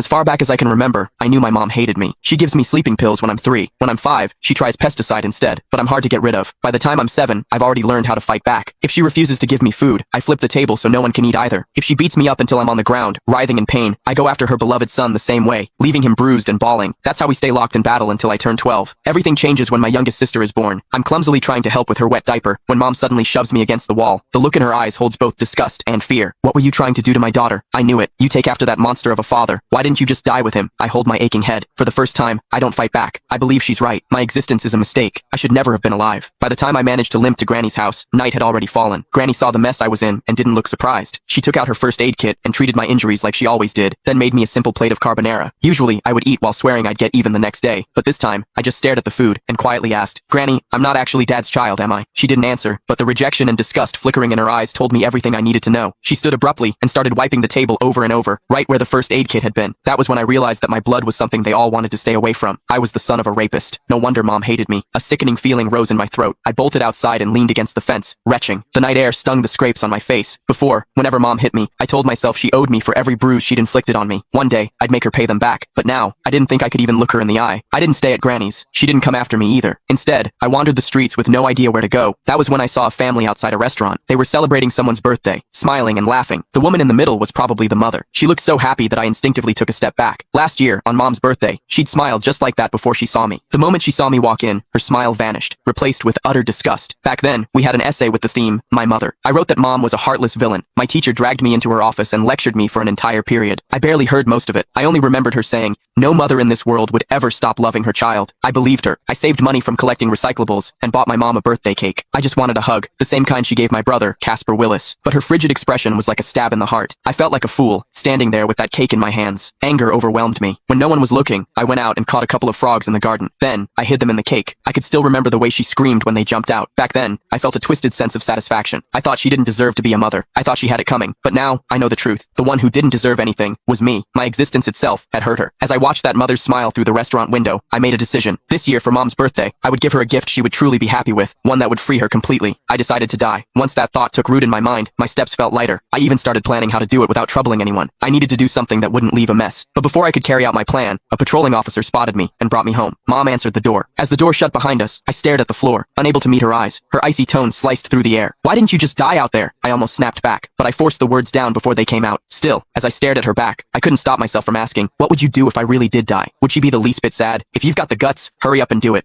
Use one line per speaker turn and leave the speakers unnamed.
As far back as I can remember, I knew my mom hated me. She gives me sleeping pills when I'm 3. When I'm 5, she tries pesticide instead, but I'm hard to get rid of. By the time I'm 7, I've already learned how to fight back. If she refuses to give me food, I flip the table so no one can eat either. If she beats me up until I'm on the ground, writhing in pain, I go after her beloved son the same way, leaving him bruised and bawling. That's how we stay locked in battle until I turn 12. Everything changes when my youngest sister is born. I'm clumsily trying to help with her wet diaper when mom suddenly shoves me against the wall. The look in her eyes holds both disgust and fear. What were you trying to do to my daughter? I knew it. You take after that monster of a father. Why didn't you just die with him? I hold my aching head. For the first time, I don't fight back. I believe she's right. My existence is a mistake. I should never have been alive. By the time I managed to limp to Granny's house, night had already fallen. Granny saw the mess I was in and didn't look surprised. She took out her first aid kit and treated my injuries like she always did, then made me a simple plate of carbonara. Usually, I would eat while swearing I'd get even the next day, but this time, I just stared at the food and quietly asked, "Granny, I'm not actually Dad's child, am I?" She didn't answer, but the rejection and disgust flickering in her eyes told me everything I needed to know. She stood abruptly and started wiping the table over and over, right where the first aid kit had been. That was when I realized that my blood was something they all wanted to stay away from. I was the son of a rapist. No wonder mom hated me. A sickening feeling rose in my throat. I bolted outside and leaned against the fence, retching. The night air stung the scrapes on my face. Before, whenever mom hit me, I told myself she owed me for every bruise she'd inflicted on me. One day, I'd make her pay them back. But now, I didn't think I could even look her in the eye. I didn't stay at Granny's. She didn't come after me either. Instead, I wandered the streets with no idea where to go. That was when I saw a family outside a restaurant. They were celebrating someone's birthday, smiling and laughing. The woman in the middle was probably the mother. She looked so happy that I instinctively took a step back. Last year, on mom's birthday, she'd smiled just like that before she saw me. The moment she saw me walk in, her smile vanished, replaced with utter disgust. Back then, we had an essay with the theme, My Mother. I wrote that mom was a heartless villain. My teacher dragged me into her office and lectured me for an entire period. I barely heard most of it. I only remembered her saying, "No mother in this world would ever stop loving her child." I believed her. I saved money from collecting recyclables and bought my mom a birthday cake. I just wanted a hug, the same kind she gave my brother, Casper Willis. But her frigid expression was like a stab in the heart. I felt like a fool, standing there with that cake in my hands. Anger overwhelmed me. When no one was looking, I went out and caught a couple of frogs in the garden. Then, I hid them in the cake. I could still remember the way she screamed when they jumped out. Back then, I felt a twisted sense of satisfaction. I thought she didn't deserve to be a mother. I thought she had it coming. But now, I know the truth. The one who didn't deserve anything was me. My existence itself had hurt her. As I watched that mother's smile through the restaurant window, I made a decision. This year for mom's birthday, I would give her a gift she would truly be happy with, one that would free her completely. I decided to die. Once that thought took root in my mind, my steps felt lighter. I even started planning how to do it without troubling anyone. I needed to do something that wouldn't leave a mess. But before I could carry out my plan, a patrolling officer spotted me and brought me home. Mom answered the door. As the door shut behind us, I stared at the floor, unable to meet her eyes. Her icy tone sliced through the air. "Why didn't you just die out there?" I almost snapped back, but I forced the words down before they came out. Still, as I stared at her back, I couldn't stop myself from asking, what would you do if I really did die? Would she be the least bit sad? If you've got the guts, hurry up and do it.